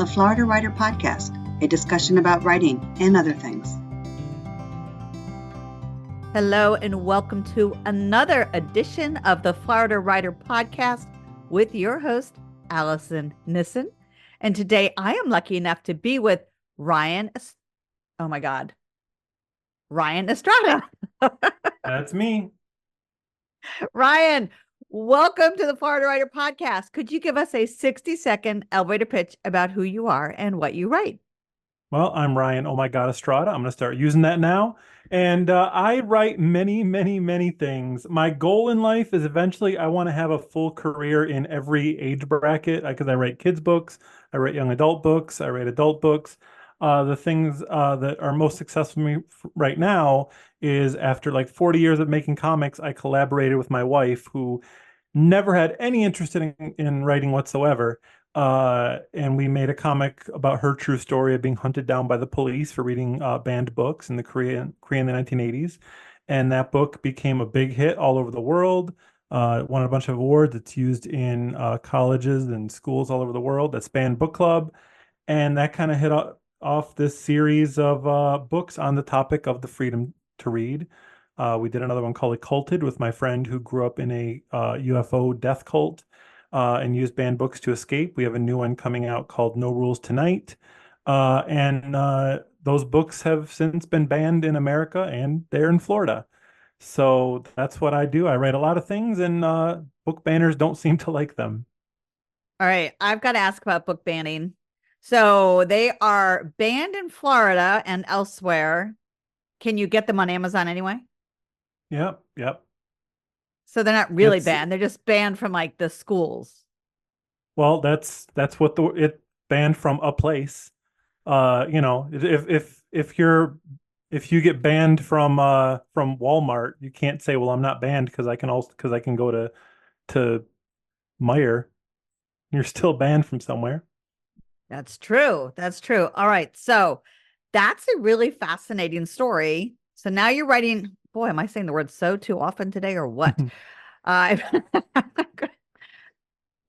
the Florida Writer Podcast, a discussion about writing and other things. Hello, and welcome to another edition of the Florida Writer Podcast with your host, Alison Nissen. And today I am lucky enough to be with Ryan Estrada. That's me. Ryan, welcome to the Florida Writer Podcast. Could you give us a 60-second elevator pitch about who you are and what you write? Well, I'm Ryan Estrada. I'm going to start using that now. And I write many, many, many things. My goal in life is eventually I want to have a full career in every age bracket because I write kids books, I write young adult books, I write adult books. The things that are most successful for me right now is after like 40 years of making comics, I collaborated with my wife who never had any interest in writing whatsoever. And we made a comic about her true story of being hunted down by the police for reading banned books in the Korea in the 1980s. And that book became a big hit all over the world. Won a bunch of awards. It's used in colleges and schools all over the world. That's banned book club. And that kind of hit off this series of books on the topic of the freedom to read. We did another one called Occulted with my friend who grew up in a UFO death cult. And use banned books to escape. We have a new one coming out called No Rules Tonight. And those books have since been banned in America and they're in Florida. So that's what I do. I write a lot of things and book banners don't seem to like them. All right. I've got to ask about book banning. So they are banned in Florida and elsewhere. Can you get them on Amazon anyway? Yep. So they're not really banned. They're just banned from like the schools. Well, that's what it banned from a place. If you get banned from Walmart, you can't say, well, I'm not banned because I can go to Meijer. You're still banned from somewhere. That's true. All right. So that's a really fascinating story. So now you're writing. Boy, am I saying the word "so" too often today, or what?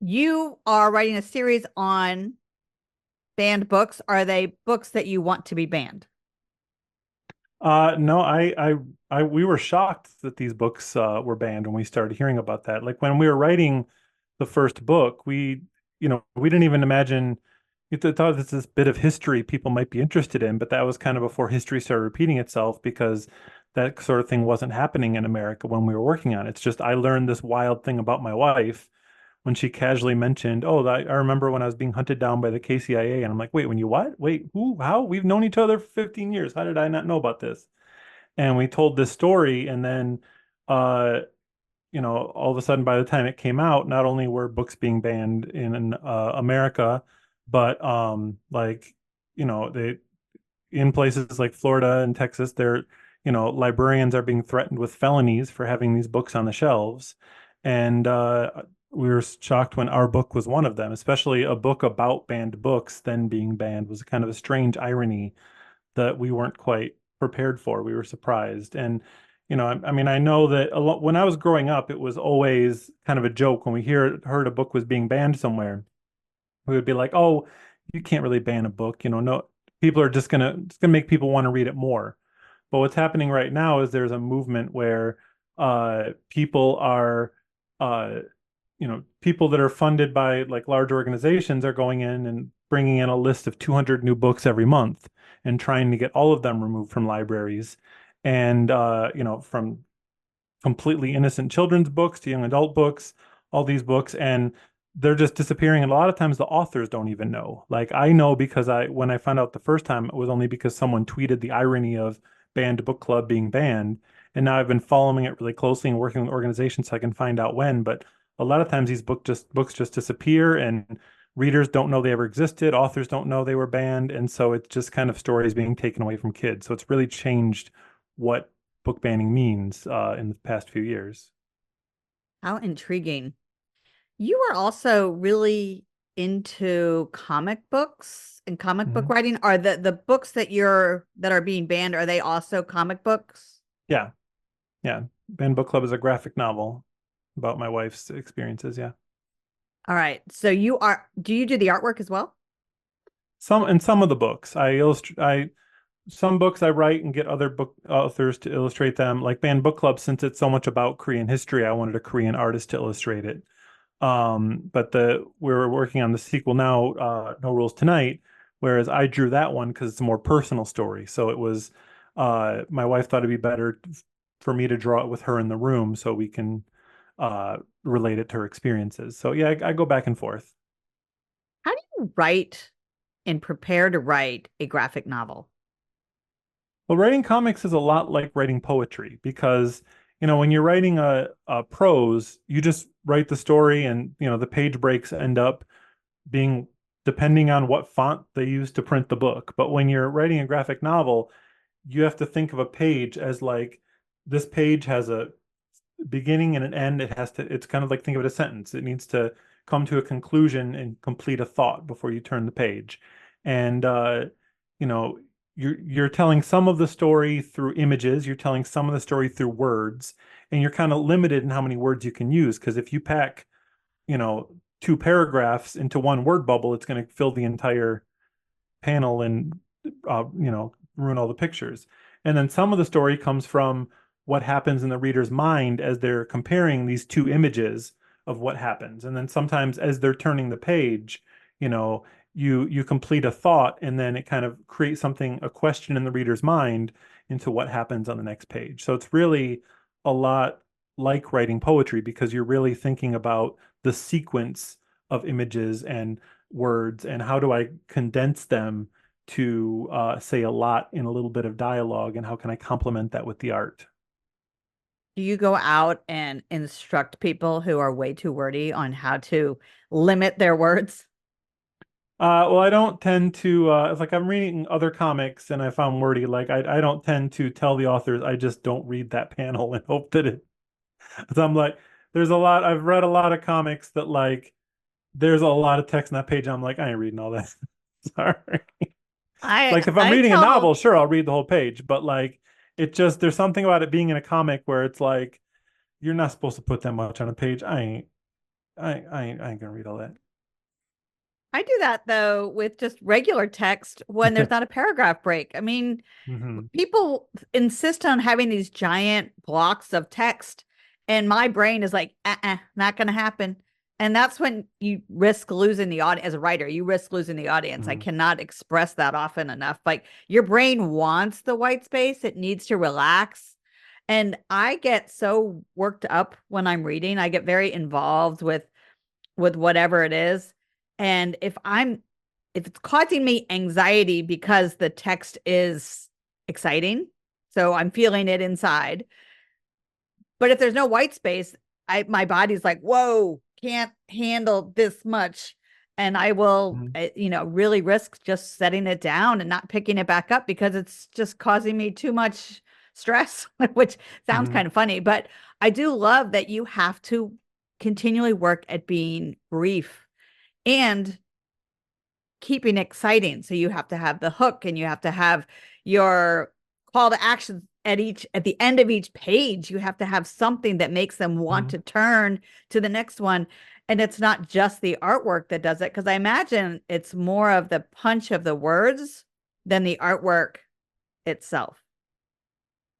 You are writing a series on banned books. Are they books that you want to be banned? No, we were shocked that these books were banned when we started hearing about that. Like when we were writing the first book, we didn't even imagine. We thought this bit of history people might be interested in, but that was kind of before history started repeating itself because that sort of thing wasn't happening in America when we were working on it. It's just I learned this wild thing about my wife when she casually mentioned, oh, I remember when I was being hunted down by the KCIA. And I'm like, wait, when you what? Wait, who? How? We've known each other for 15 years. How did I not know about this? And we told this story. And then, all of a sudden, by the time it came out, not only were books being banned in America, but they in places like Florida and Texas, librarians are being threatened with felonies for having these books on the shelves. And we were shocked when our book was one of them, especially a book about banned books then being banned was kind of a strange irony that we weren't quite prepared for. We were surprised. And, I know that when I was growing up, it was always kind of a joke when we heard a book was being banned somewhere. We would be like, oh, you can't really ban a book. No, people are just gonna make people want to read it more. But what's happening right now is there's a movement where people are people that are funded by like large organizations are going in and bringing in a list of 200 new books every month and trying to get all of them removed from libraries. And, from completely innocent children's books to young adult books, all these books, and they're just disappearing. And a lot of times the authors don't even know. Like I know because when I found out the first time, it was only because someone tweeted the irony of banned book club being banned. And now I've been following it really closely and working with organizations so I can find out when. But a lot of times these books just disappear and readers don't know they ever existed. Authors don't know they were banned. And so it's just kind of stories being taken away from kids. So it's really changed what book banning means in the past few years. How intriguing. You are also really into comic books and comic book writing. Are the books that are being banned, are they also comic books? Yeah. Banned Book Club is a graphic novel about my wife's experiences. Yeah. All right. So do you do the artwork as well? some of the books I illustrate. Some books I write and get other book authors to illustrate them. Like Banned Book Club, since it's so much about Korean history, I wanted a Korean artist to illustrate it. But we're working on the sequel now, No Rules Tonight, whereas I drew that one because it's a more personal story. So it was my wife thought it'd be better for me to draw it with her in the room so we can relate it to her experiences. So yeah, I go back and forth. How do you write and prepare to write a graphic novel? Well, writing comics is a lot like writing poetry because, when you're writing a prose, you just write the story and, the page breaks end up being depending on what font they use to print the book. But when you're writing a graphic novel, you have to think of a page as like this page has a beginning and an end. It's kind of like think of it as a sentence. It needs to come to a conclusion and complete a thought before you turn the page. And you know, you're telling some of the story through images, you're telling some of the story through words, and you're kind of limited in how many words you can use. Because if you pack, two paragraphs into one word bubble, it's going to fill the entire panel and ruin all the pictures. And then some of the story comes from what happens in the reader's mind as they're comparing these two images of what happens. And then sometimes as they're turning the page, you complete a thought and then it kind of creates something, a question in the reader's mind into what happens on the next page. So it's really a lot like writing poetry because you're really thinking about the sequence of images and words and how do I condense them to say a lot in a little bit of dialogue and how can I complement that with the art. Do you go out and instruct people who are way too wordy on how to limit their words? Well, I don't tend to, it's like I'm reading other comics and I found wordy, like I don't tend to tell the authors, I just don't read that panel and hope that it, so I'm like, I've read a lot of comics that like, there's a lot of text on that page. I'm like, I ain't reading all that. Sorry. I Like if I'm I reading a tell novel, sure, I'll read the whole page, but like, there's something about it being in a comic where it's like, you're not supposed to put that much on a page. I ain't gonna read all that. I do that though with just regular text when there's not a paragraph break. I mean, Hmm. people insist on having these giant blocks of text, and my brain is like, not going to happen. And that's when you risk losing the audience as a writer. You risk losing the audience. I Hmm. cannot express that often enough. Like your brain wants the white space, it needs to relax. And I get so worked up when I'm reading. I get very involved with whatever it is. And if it's causing me anxiety because the text is exciting, so I'm feeling it inside. But if there's no white space, my body's like, whoa, can't handle this much. And I will, Hmm. really risk just setting it down and not picking it back up because it's just causing me too much stress, which sounds Hmm. kind of funny. But I do love that you have to continually work at being brief and keeping exciting. So you have to have the hook and you have to have your call to action at the end of each page. You have to have something that makes them want Hmm. to turn to the next one. And it's not just the artwork that does it, because I imagine it's more of the punch of the words than the artwork itself.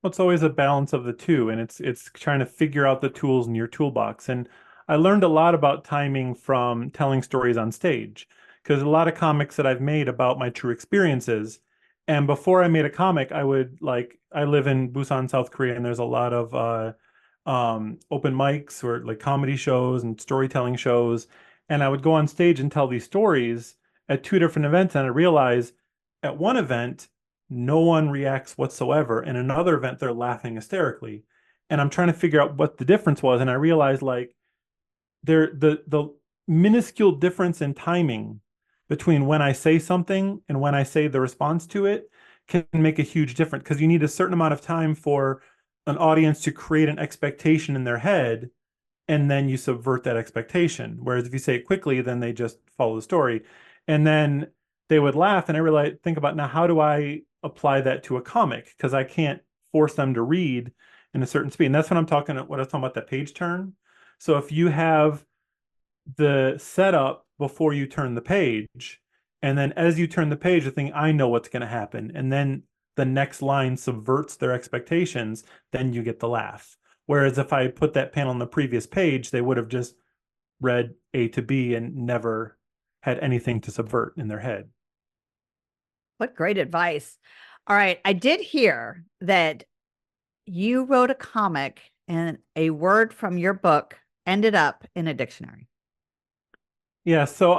Well, it's always a balance of the two, and it's trying to figure out the tools in your toolbox. And I learned a lot about timing from telling stories on stage, because a lot of comics that I've made about my true experiences. And before I made a comic, I live in Busan, South Korea, and there's a lot of open mics or like comedy shows and storytelling shows. And I would go on stage and tell these stories at two different events, and I realized at one event no one reacts whatsoever. In another event, they're laughing hysterically. And I'm trying to figure out what the difference was. And I realized like the minuscule difference in timing between when I say something and when I say the response to it can make a huge difference because you need a certain amount of time for an audience to create an expectation in their head and then you subvert that expectation. Whereas if you say it quickly, then they just follow the story. And then they would laugh. And I really think about now, how do I apply that to a comic? Because I can't force them to read in a certain speed. And that's when what I was talking about, that page turn. So if you have the setup before you turn the page, And then as you turn the page, you think, I know what's going to happen. And then the next line subverts their expectations, then you get the laugh. Whereas if I put that panel on the previous page, they would have just read A to B and never had anything to subvert in their head. What great advice. All right. I did hear that you wrote a comic and a word from your book ended up in a dictionary. Yeah, so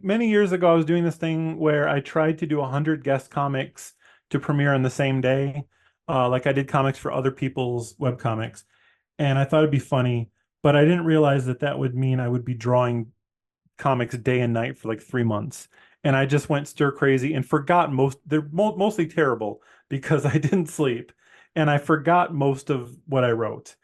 many years ago, I was doing this thing where I tried to do 100 guest comics to premiere on the same day. Like I did comics for other people's webcomics. And I thought it'd be funny, but I didn't realize that that would mean I would be drawing comics day and night for like 3 months. And I just went stir crazy and forgot they're mostly terrible because I didn't sleep and I forgot most of what I wrote.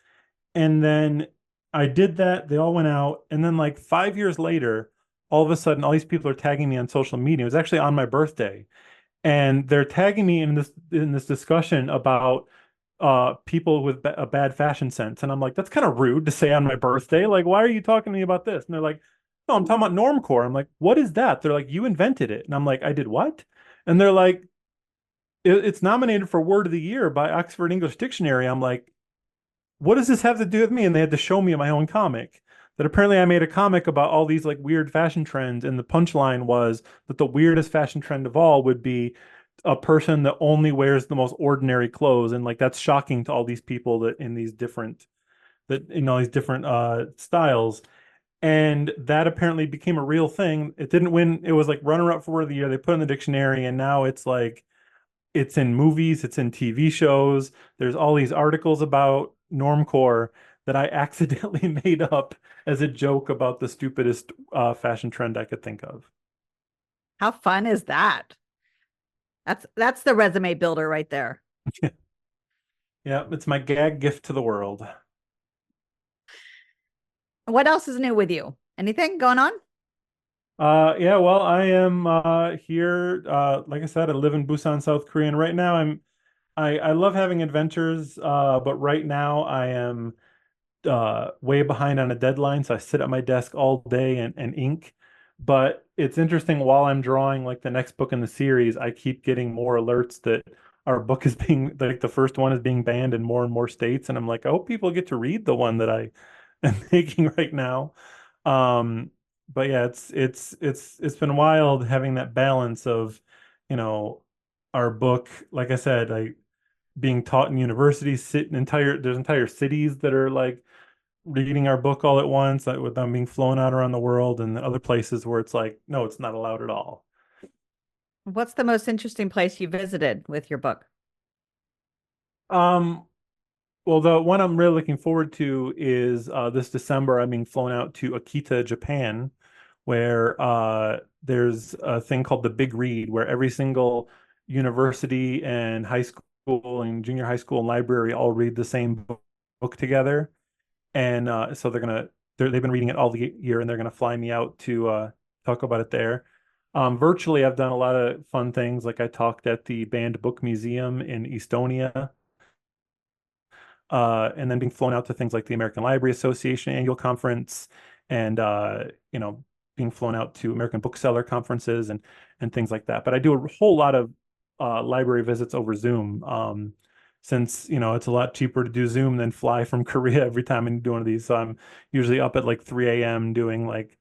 And then I did that. They all went out. And then like 5 years later, all of a sudden, all these people are tagging me on social media. It was actually on my birthday. And they're tagging me in this discussion about people with a bad fashion sense. And I'm like, that's kind of rude to say on my birthday. Like, why are you talking to me about this? And they're like, no, I'm talking about normcore. I'm like, what is that? They're like, you invented it. And I'm like, I did what? And they're like, it's nominated for Word of the Year by Oxford English Dictionary. I'm like, what does this have to do with me? And they had to show me my own comic. That apparently I made a comic about all these like weird fashion trends, and the punchline was that the weirdest fashion trend of all would be a person that only wears the most ordinary clothes, and like that's shocking to all these people that in these different styles. And that apparently became a real thing. It didn't win. It was like runner-up for Word of the Year. They put it in the dictionary, and now it's like it's in movies, it's in TV shows. There's all these articles about normcore that I accidentally made up as a joke about the stupidest fashion trend I could think of. How fun is that? That's the resume builder right there. Yeah, it's my gag gift to the world. What else is new with you? Anything going on? Yeah, well, I am here. Like I said, I live in Busan, South Korea, and right now I love having adventures, but right now I am way behind on a deadline, so I sit at my desk all day and ink. But it's interesting, while I'm drawing like the next book in the series, I keep getting more alerts that our book is being like the first one is being banned in more and more states, and I'm like, I hope people get to read the one that I am making right now. Um, but yeah, it's been wild having that balance of, you know, our book, like I said, being taught in universities, there's entire cities that are like reading our book all at once, like with them being flown out around the world, and other places where it's like, no, it's not allowed at all. What's the most interesting place you visited with your book? Um, well, the one I'm really looking forward to is this December. I'm being flown out to Akita, Japan, where there's a thing called the Big Read, where every single university and high school and junior high school and library all read the same book together. And so they've been reading it all the year, and they're gonna fly me out to talk about it there. Virtually, I've done a lot of fun things. Like I talked at the Banned Book Museum in Estonia, and then being flown out to things like the American Library Association annual conference, and being flown out to American bookseller conferences and things like that. But I do a whole lot of library visits over Zoom. Since it's a lot cheaper to do Zoom than fly from Korea every time I do one of these. So I'm usually up at like 3 a.m. doing like,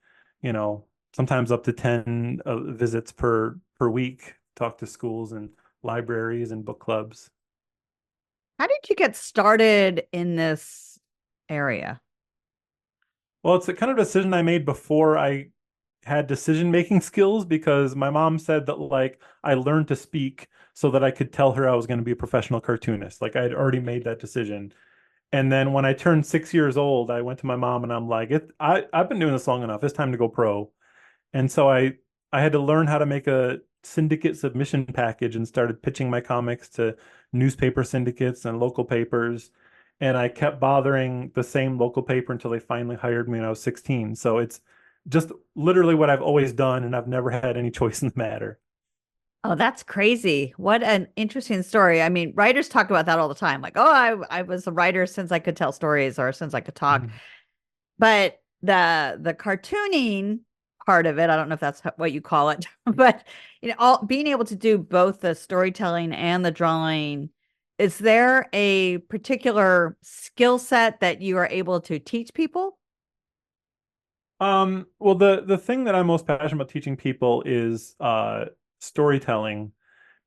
sometimes up to 10 visits per week, talk to schools and libraries and book clubs. How did you get started in this area? Well, it's a kind of decision I made before I had decision-making skills, because my mom said that like I learned to speak so that I could tell her I was going to be a professional cartoonist. Like I had already made that decision. And then when I turned 6 years old, I went to my mom and I'm like, I've been doing this long enough. It's time to go pro. And so I had to learn how to make a syndicate submission package and started pitching my comics to newspaper syndicates and local papers. And I kept bothering the same local paper until they finally hired me when I was 16. So it's just literally what I've always done, and I've never had any choice in the matter. Oh, that's crazy. What an interesting story. I mean, writers talk about that all the time. Like, oh, I was a writer since I could tell stories or since I could talk. Mhm. But the cartooning, part of it. I don't know if that's what you call it, but being able to do both the storytelling and the drawing. Is there a particular skill set that you are able to teach people? Well, the thing that I'm most passionate about teaching people is storytelling,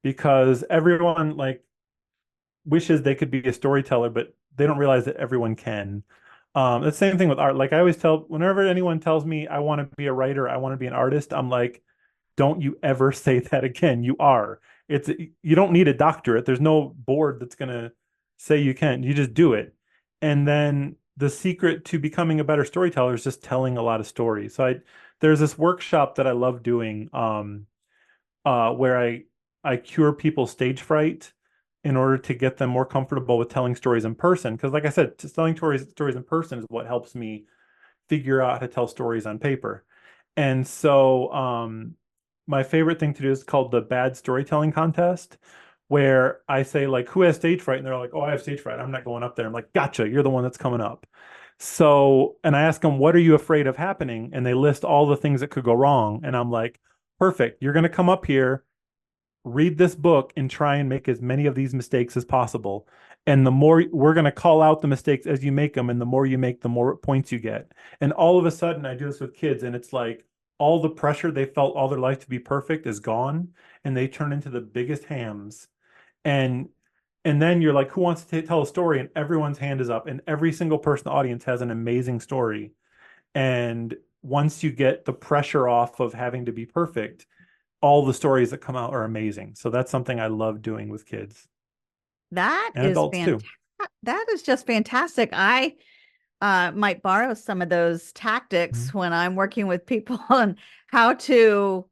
because everyone like wishes they could be a storyteller, but they don't realize that everyone can. The same thing with art. Like I always tell, whenever anyone tells me I want to be a writer, I want to be an artist, I'm like, don't you ever say that again. You are. You don't need a doctorate. There's no board that's gonna say you can. You just do it. And then the secret to becoming a better storyteller is just telling a lot of stories. So there's this workshop that I love doing, where I cure people's stage fright in order to get them more comfortable with telling stories in person. Because like I said, telling stories in person is what helps me figure out how to tell stories on paper. And so my favorite thing to do is called the bad storytelling contest, where I say like, who has stage fright? And they're like, oh, I have stage fright. I'm not going up there. I'm like, gotcha, you're the one that's coming up. So, and I ask them, what are you afraid of happening? And they list all the things that could go wrong. And I'm like, perfect. You're going to come up here, read this book, and try and make as many of these mistakes as possible. And the more we're going to call out the mistakes as you make them, and the more you make, the more points you get. And all of a sudden, I do this with kids, and it's like all the pressure they felt all their life to be perfect is gone, and they turn into the biggest hams. And then you're like, who wants to tell a story? And everyone's hand is up, and every single person in the audience has an amazing story. And once you get the pressure off of having to be perfect, all the stories that come out are amazing. So that's something I love doing with kids That and is adults too. That is just fantastic. I might borrow some of those tactics when I'm working with people on how to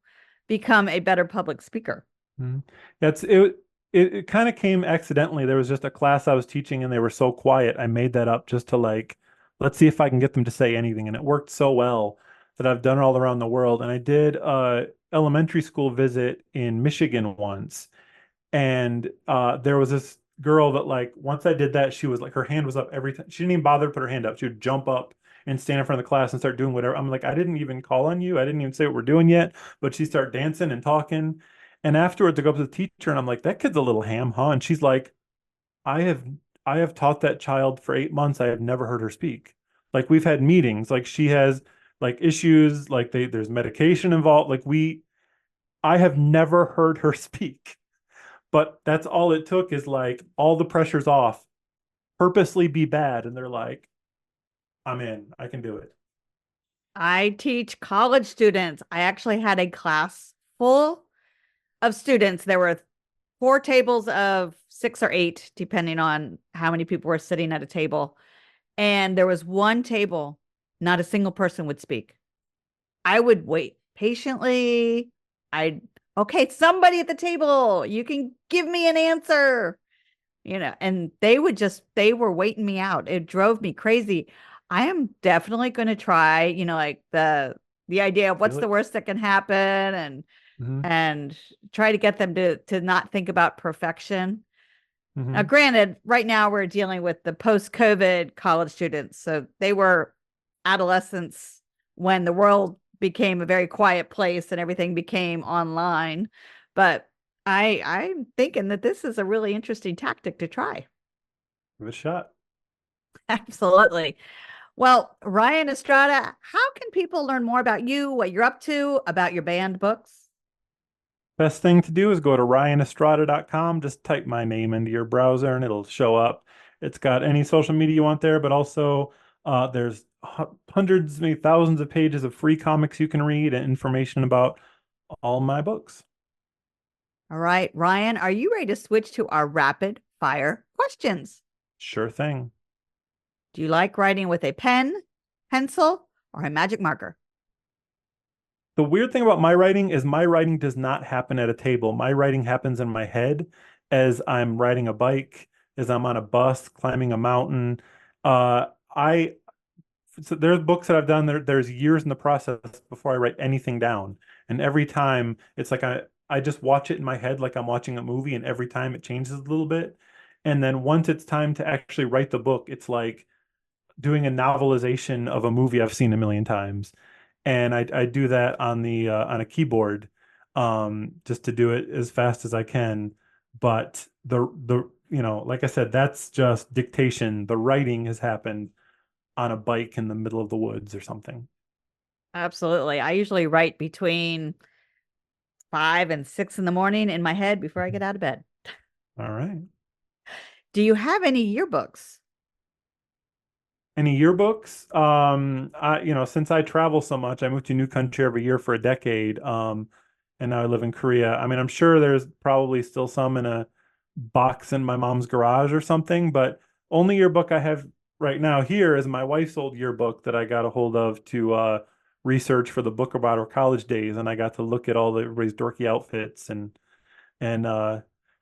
become a better public speaker. Mm-hmm. It kind of came accidentally. There was just a class I was teaching and they were so quiet. I made that up just to like, let's see if I can get them to say anything. And it worked so well that I've done it all around the world. And I did a elementary school visit in Michigan once. And there was this girl that like, once I did that, she was like, her hand was up every time. She didn't even bother to put her hand up. She would jump up and stand in front of the class and start doing whatever. I'm like, I didn't even call on you. I didn't even say what we're doing yet. But she started dancing and talking. And afterwards, I go up to the teacher and I'm like, that kid's a little ham, huh? And she's like, I have I have taught that child for 8 months. I have never heard her speak. Like we've had meetings. Like she has like issues. Like there's medication involved. I have never heard her speak. But that's all it took is like all the pressure's off. Purposely be bad, and they're like, I'm in. I can do it. I teach college students. I actually had a class full of students. There were 4 tables of 6 or 8, depending on how many people were sitting at a table. And there was one table, not a single person would speak. I would wait patiently. Okay, somebody at the table, you can give me an answer, and they were waiting me out. It drove me crazy. I am definitely going to try, like the idea of what's the worst that can happen, and try to get them to not think about perfection. Now, granted, right now we're dealing with the post-COVID college students. So they were adolescents when the world became a very quiet place and everything became online. But I'm thinking that this is a really interesting tactic to try. Give it a shot. Absolutely. Well, Ryan Estrada, how can people learn more about you, what you're up to, about your banned books? Best thing to do is go to ryanestrada.com. Just type my name into your browser and it'll show up. It's got any social media you want there, but also there's hundreds, maybe thousands of pages of free comics you can read and information about all my books. All right, Ryan, are you ready to switch to our rapid fire questions? Sure thing. Do you like writing with a pen, pencil, or a magic marker? The weird thing about my writing is my writing does not happen at a table. My writing happens in my head as I'm riding a bike, as I'm on a bus, climbing a mountain. So there's books that I've done. There's years in the process before I write anything down. And every time it's like I just watch it in my head like I'm watching a movie, and every time it changes a little bit. And then once it's time to actually write the book, it's like doing a novelization of a movie I've seen a million times. and I do that on the on a keyboard, just to do it as fast as I can. But the like I said, that's just dictation. The writing has happened on a bike in the middle of the woods or something. Absolutely. I usually write between 5 and 6 in the morning in my head before I get out of bed. All right. Do you have any yearbooks? Any yearbooks? Since I travel so much, I move to a new country every year for a decade. And now I live in Korea. I mean, I'm sure there's probably still some in a box in my mom's garage or something, but only yearbook I have right now here is my wife's old yearbook that I got a hold of to research for the book about her college days, and I got to look at everybody's dorky outfits and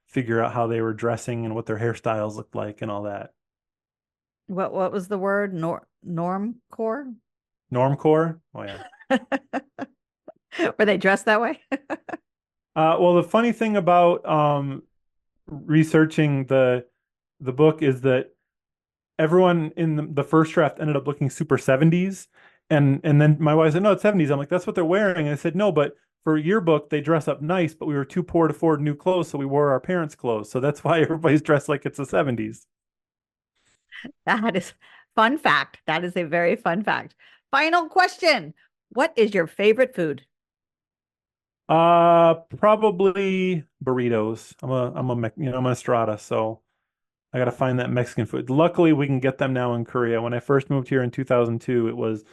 figure out how they were dressing and what their hairstyles looked like and all that. What was the word? Normcore? Normcore? Oh yeah. Were they dressed that way? Well, the funny thing about researching the book is that everyone in the first draft ended up looking super 70s. And then my wife said, no, it's 70s. I'm like, that's what they're wearing. And I said, no, but for a yearbook, they dress up nice, but we were too poor to afford new clothes, so we wore our parents' clothes. So that's why everybody's dressed like it's the 70s. That is fun fact. That is a very fun fact. Final question. What is your favorite food? Probably burritos. I'm an Estrada, so I got to find that Mexican food. Luckily, we can get them now in Korea. When I first moved here in 2002, it was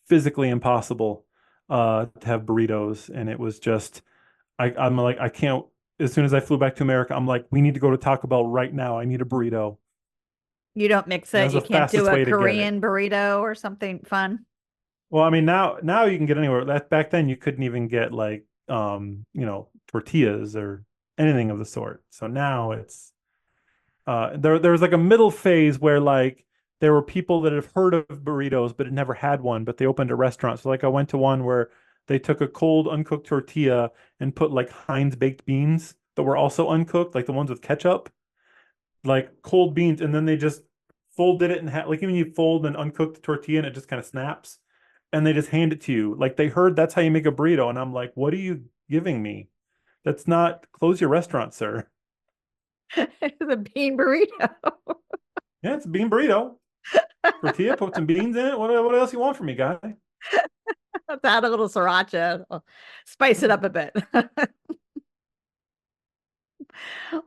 physically impossible to have burritos, and it was just I'm like I can't. As soon as I flew back to America, I'm like, we need to go to Taco Bell right now. I need a burrito. You don't mix And it. that's You the can't do fastest a way to get it. Korean burrito or something fun. Well, I mean now you can get anywhere. That back then you couldn't even get like tortillas or anything of the sort. So now it's there was like a middle phase where like there were people that have heard of burritos but had never had one, but they opened a restaurant. So like I went to one where they took a cold uncooked tortilla and put like Heinz baked beans that were also uncooked, like the ones with ketchup, like cold beans, and then they just folded it and had like even you fold an uncooked tortilla and it just kind of snaps, and they just hand it to you. Like they heard that's how you make a burrito, and I'm like, what are you giving me? That's not close your restaurant, sir. The bean burrito. Yeah, it's a bean burrito. Tortilla, put some beans in it. What else you want from me, guy? Let's add a little sriracha. Spice it up a bit.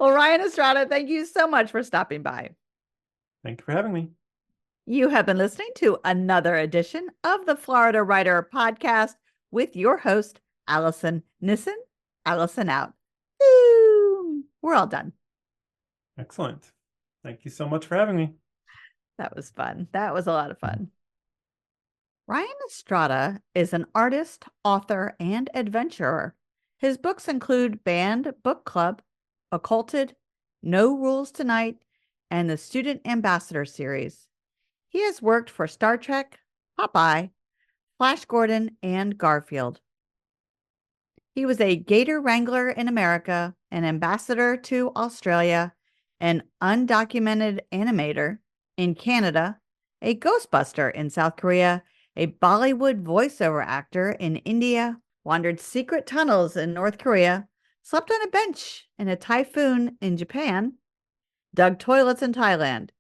Well, Ryan Estrada, thank you so much for stopping by. Thank you for having me. You have been listening to another edition of the Florida Writer Podcast with your host, Alison Nissen. Alison out. Woo! We're all done. Excellent. Thank you so much for having me. That was fun. That was a lot of fun. Ryan Estrada is an artist, author, and adventurer. His books include Banned Book Club, Occulted, No Rules Tonight, and the Student Ambassador series. He has worked for Star Trek, Popeye, Flash Gordon, and Garfield. He was a gator wrangler in America, an ambassador to Australia, an undocumented animator in Canada, a Ghostbuster in South Korea, a Bollywood voiceover actor in India, wandered secret tunnels in North Korea, slept on a bench in a typhoon in Japan, dug toilets in Thailand,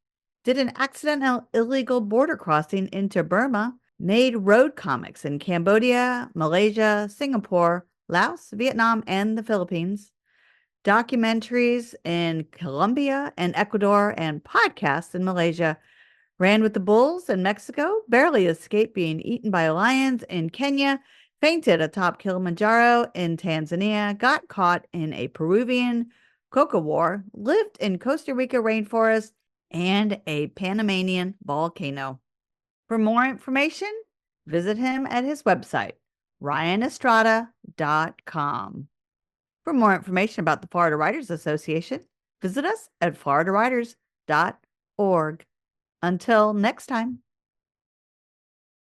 did an accidental illegal border crossing into Burma, made road comics in Cambodia, Malaysia, Singapore, Laos, Vietnam, and the Philippines, documentaries in Colombia and Ecuador, and podcasts in Malaysia, ran with the bulls in Mexico, barely escaped being eaten by lions in Kenya, fainted atop Kilimanjaro in Tanzania, got caught in a Peruvian coca war, lived in Costa Rica rainforest, and a Panamanian volcano. For more information, visit him at his website, ryanestrada.com. For more information about the Florida Writers Association, visit us at floridawriters.org. Until next time.